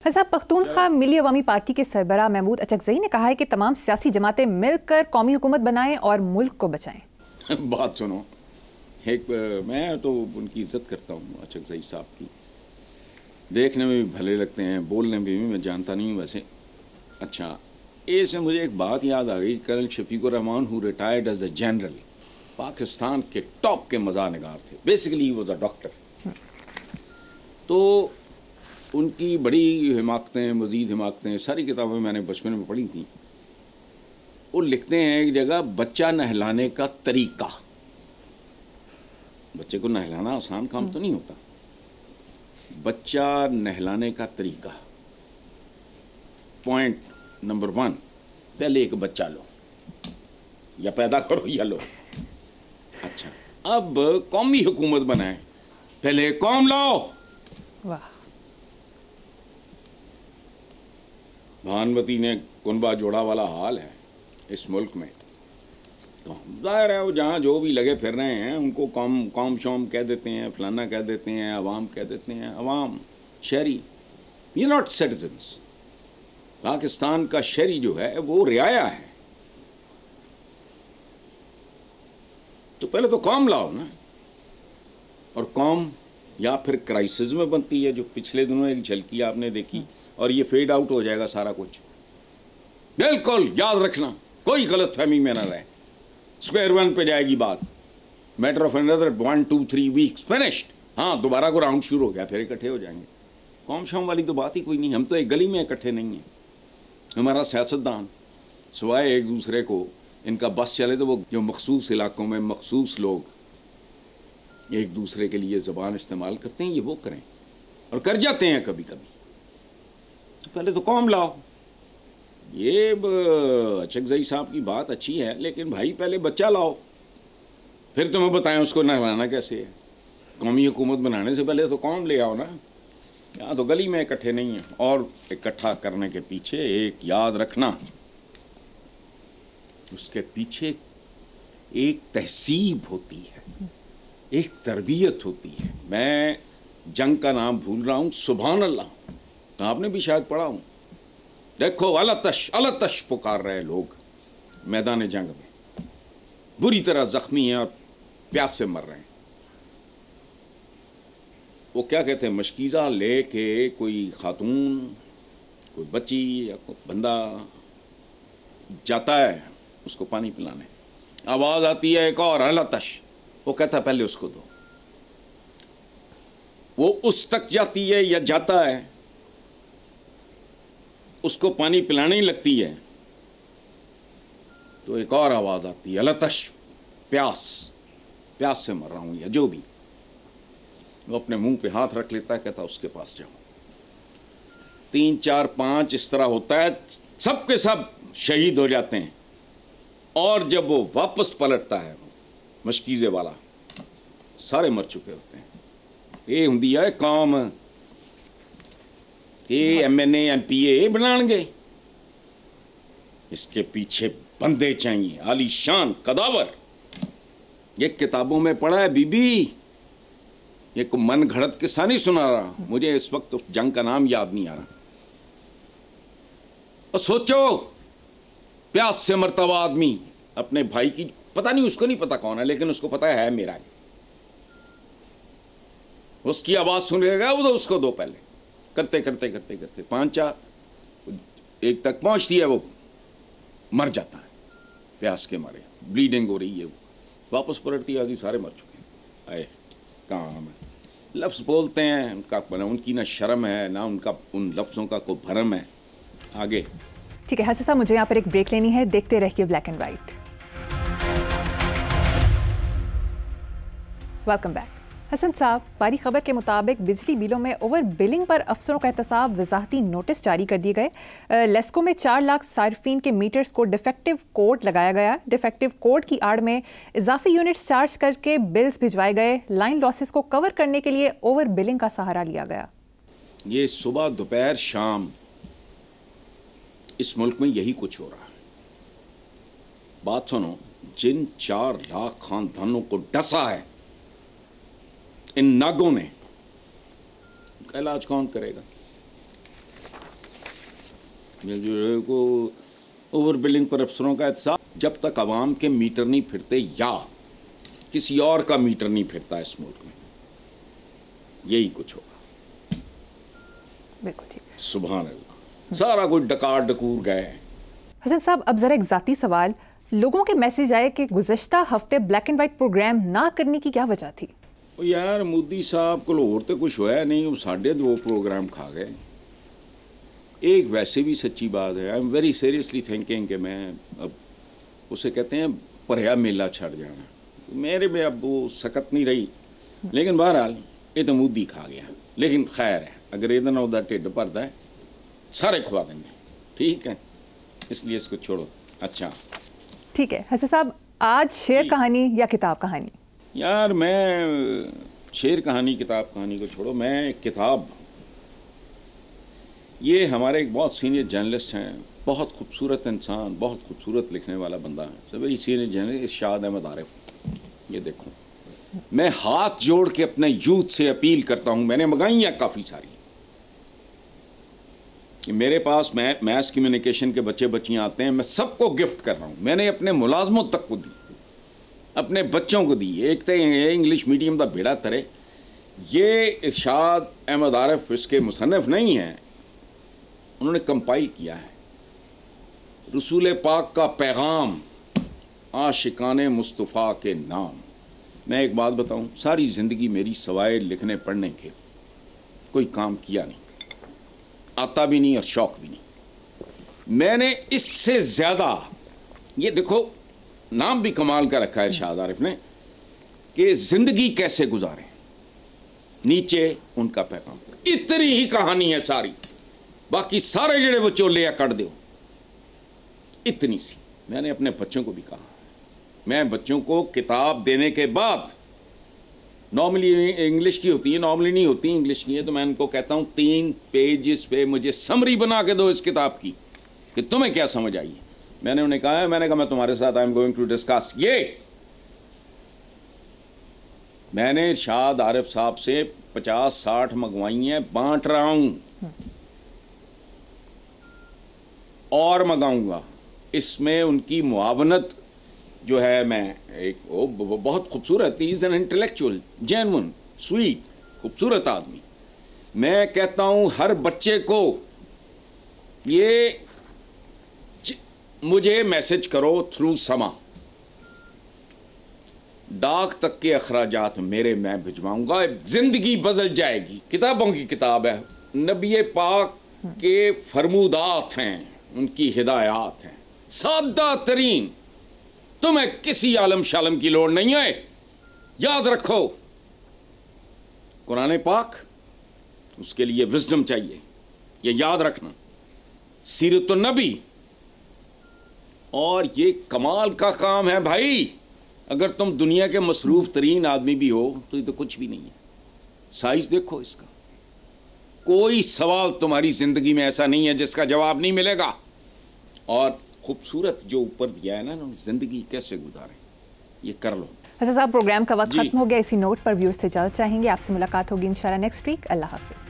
हज़ाब पख्तूनख्वा मिली अवामी party के सरबराह महमूद अचकज़ई ने कहा है कि तमाम सियासी जमातें मिलकर कौमी हुकूमत बनाएं और मुल्क को बचाएं। बात सुनो, मैं तो उनकी इज्जत करता हूँ अचकज़ई साहब की, देखने में भी भले लगते हैं, बोलने में भी मैं जानता नहीं हूँ वैसे। अच्छा, इसमें मुझे एक बात याद आ गई, colonel Shafiqur Rahman who retired as a general, Pakistan के टॉप के मज़ार निगार थे, basically he was a doctor. तो उनकी बड़ी हिमाकतें, मज़ीद हिमाकतें, सारी किताबें मैंने बचपन में पढ़ी थी। वो लिखते हैं एक जगह, बच्चा नहलाने का तरीका। बच्चे को नहलाना आसान काम तो नहीं होता। बच्चा नहलाने का तरीका, पॉइंट नंबर 1, पहले एक बच्चा लो या पैदा करो या लो। अच्छा, अब कौमी हुकूमत बनाए, पहले कौम लाओ। वाह। भानुमती ने कुनबा जोड़ा वाला हाल है इस मुल्क में। तो जाहिर है वो जहाँ जो भी लगे फिर रहे हैं उनको कौम शौम कह देते हैं, फलाना कह देते हैं, अवाम कह देते हैं। अवाम, शहरी, ये नॉट सिटीजन्स। पाकिस्तान का शहरी जो है वो रियाया है। तो पहले तो कौम लाओ ना, और कौम या फिर क्राइसिस में बनती है, जो पिछले दिनों एक झलकी आपने देखी, और ये फेड आउट हो जाएगा सारा कुछ। बिल्कुल याद रखना, कोई गलत फहमी में ना रहे। स्क्वायर वन पे जाएगी बात। Matter of another 1, 2, 3 weeks finished. हाँ, दोबारा को राउंड शुरू हो गया, फिर इकट्ठे हो जाएंगे। कौम शौम वाली तो बात ही कोई नहीं। हम तो एक गली में इकट्ठे नहीं हैं। हमारा सियासतदान सिवाय एक दूसरे को, इनका बस चले तो वो जो मखसूस इलाकों में मखसूस लोग एक दूसरे के लिए ज़बान इस्तेमाल करते हैं, ये वो करें, और कर जाते हैं कभी कभी। तो पहले तो कौम लाओ। ये अचकज़ई साहब की बात अच्छी है, लेकिन भाई पहले बच्चा लाओ, फिर तुम्हें बताएं उसको नहलाना कैसे है। कौमी हुकूमत बनाने से पहले तो कौम ले आओ ना। यहाँ तो गली में इकट्ठे नहीं हैं। और इकट्ठा करने के पीछे एक याद रखना, उसके पीछे एक तहसीब होती है, एक तरबियत होती है। मैं जंग का नाम भूल रहा हूँ, सुभान अल्लाह, आपने भी शायद पढ़ा हूँ। देखो, अलतश पुकार रहे लोग मैदान जंग में, बुरी तरह जख्मी हैं और प्यास से मर रहे हैं। वो क्या कहते हैं, मशकीज़ा लेके कोई खातून, कोई बच्ची या कोई बंदा जाता है उसको पानी पिलाने, आवाज़ आती है एक और अलतश। वो कहता है पहले उसको दो। वो उस तक जाती है या जाता है, उसको पानी पिलाने ही लगती है, तो एक और आवाज़ आती है अलतश, प्यास से मर रहा हूँ या जो भी। वो अपने मुंह पे हाथ रख लेता है, कहता उसके पास जाओ। 3, 4, 5 इस तरह होता है, सब के सब शहीद हो जाते हैं। और जब वो वापस पलटता है मशकीज़े वाला, सारे मर चुके होते हैं। ये हुंदी है कौम। ये MNA MPA बनाएंगे, इसके पीछे बंदे चाहिए, आलीशान कदावर। ये किताबों में पढ़ा है बीबी, ये को मन घड़त किस्सा नहीं सुना रहा। मुझे इस वक्त तो जंग का नाम याद नहीं आ रहा। और सोचो, प्यास से मरता हुआ आदमी अपने भाई की, पता नहीं, उसको नहीं पता कौन है, लेकिन उसको पता है मेरा है। उसकी आवाज सुनेगा वो, तो उसको दो। पहले करते करते करते करते 5, 4 एक तक पहुंचती है, वो मर जाता है प्यास के मारे, ब्लीडिंग हो रही है। वो वापस पलटती है, आदमी सारे मर चुके हैं। आए काम है, लफ्ज़ बोलते हैं, उनकी ना शर्म है ना उनका उन लफ्ज़ों का कोई भरम है। आगे ठीक है हसन साहब, मुझे यहाँ पर एक ब्रेक लेनी है, देखते रहिए black and white. Welcome back. Hasan साहब, बारी खबर के मुताबिक बिजली बिलों में ओवर बिलिंग पर अफसरों का एहतसाब, वजाहती नोटिस जारी कर दिए गए। लेस्को में 4 लाख सार्फिन के मीटर्स को डिफेक्टिव कोड लगाया गया। डिफेक्टिव कोड की आड़ में इजाफी यूनिट्स चार्ज करके बिल्स भिजवाए गए। लाइन लॉसेस को कवर करने के लिए ओवर बिलिंग का सहारा लिया गया। ये सुबह दोपहर शाम इस मुल्क में यही कुछ हो रहा है। बात सुनो, जिन 4 लाख खानदानों को डसा है इन नागों ने, इलाज कौन करेगा? जो को ओवर बिलिंग पर अफसरों का एहतसाब, जब तक आवाम के मीटर नहीं फिरते या किसी और का मीटर नहीं फिरता इस मुल्क में, यही कुछ होगा। बिल्कुल ठीक। सुभान अल्लाह, सारा कुछ डकार डकूर गए। हसन साहब, अब ज़रा एक ज़ाती सवाल, लोगों के मैसेज आए कि गुज़श्ता हफ्ते ब्लैक एंड वाइट प्रोग्राम ना करने की क्या वजह थी? यार मोदी साहब को होर तो कुछ होया नहीं, वो साढ़े 2 प्रोग्राम खा गए। एक वैसे भी सच्ची बात है, I am very seriously thinking कि मैं अब उसे कहते हैं भरया मेला छड़ जाना, मेरे में अब वो सकत नहीं रही। लेकिन बहरहाल ये तो मोदी खा गया, लेकिन खैर है, अगर ये ना उदा ढिड भरता है सारे खुआ देंगे, ठीक है, इसलिए इसको छोड़ो। अच्छा ठीक है हसन साहब, आज शेर कहानी या किताब कहानी? यार मैं शेर कहानी किताब कहानी को छोड़ो, मैं किताब, ये हमारे एक बहुत सीनियर जर्नलिस्ट हैं, बहुत खूबसूरत इंसान, बहुत खूबसूरत लिखने वाला बंदा है, वेरी सीनियर जर्नलिस्ट इरशाद अहमद आरिफ। ये देखो, मैं हाथ जोड़ के अपने यूथ से अपील करता हूँ, मैंने मंगाई हैं काफ़ी सारी, मेरे पास मैथ कम्युनिकेशन के बच्चे बच्चियाँ आते हैं, मैं सबको गिफ्ट कर रहा हूँ। मैंने अपने मुलाजमों तक को दी, अपने बच्चों को दी। एक तो इंग्लिश मीडियम का बेड़ा तरे, ये इरशाद अहमद आरिफ इसके मुसन्निफ नहीं हैं, उन्होंने कंपाइल किया है रसूल पाक का पैगाम आशिकाने मुस्तफ़ा के नाम। मैं एक बात बताऊं, सारी ज़िंदगी मेरी सवाए लिखने पढ़ने के कोई काम किया नहीं, आता भी नहीं और शौक़ भी नहीं। मैंने इससे ज़्यादा, ये देखो नाम भी कमाल का रखा है इरशाद आरिफ ने, कि ज़िंदगी कैसे गुजारें, नीचे उनका पैगाम। इतनी ही कहानी है सारी, बाकी सारे जड़े वो चोले या कट दो, इतनी सी। मैंने अपने बच्चों को भी कहा, मैं बच्चों को किताब देने के बाद, नॉर्मली इंग्लिश की होती है, नॉर्मली नहीं होती इंग्लिश की है, तो मैं उनको कहता हूँ 3 पेज पे मुझे समरी बना के दो इस किताब की कि तुम्हें क्या समझ आई है। मैंने उन्हें कहा, मैं तुम्हारे साथ I am going to discuss ये। मैंने इरशाद आरिफ साहब से 50-60 मंगवाई हैं, बांट रहा हूँ और मंगाऊंगा। इसमें उनकी मुआवनत जो है, मैं एक बहुत खूबसूरत, is an intellectual, genuine, sweet, खूबसूरत आदमी। मैं कहता हूँ हर बच्चे को ये मुझे मैसेज करो थ्रू समा, डाक तक के अखराजात मेरे, मैं भिजवाऊंगा, जिंदगी बदल जाएगी। किताबों की किताब है, नबी पाक के फरमूदात हैं, उनकी हिदायत हैं, सादा तरीन। तुम्हें किसी आलम शालम की लोड़ नहीं है। याद रखो, कुरान पाक, उसके लिए विजडम चाहिए, ये याद रखना। सीरतुन नबी, और ये कमाल का काम है भाई, अगर तुम दुनिया के मसरूफ तरीन आदमी भी हो तो ये तो कुछ भी नहीं है। साइज देखो इसका, कोई सवाल तुम्हारी जिंदगी में ऐसा नहीं है जिसका जवाब नहीं मिलेगा। और खूबसूरत जो ऊपर दिया है ना, जिंदगी कैसे गुजारें, ये कर लो। अच्छा साहब, प्रोग्राम का वक्त खत्म हो गया, इसी नोट पर व्यूअर्स से इजाजत चाहेंगे। आपसे मुलाकात होगी इंशाल्लाह नेक्स्ट वीक। अल्लाह हाफिज।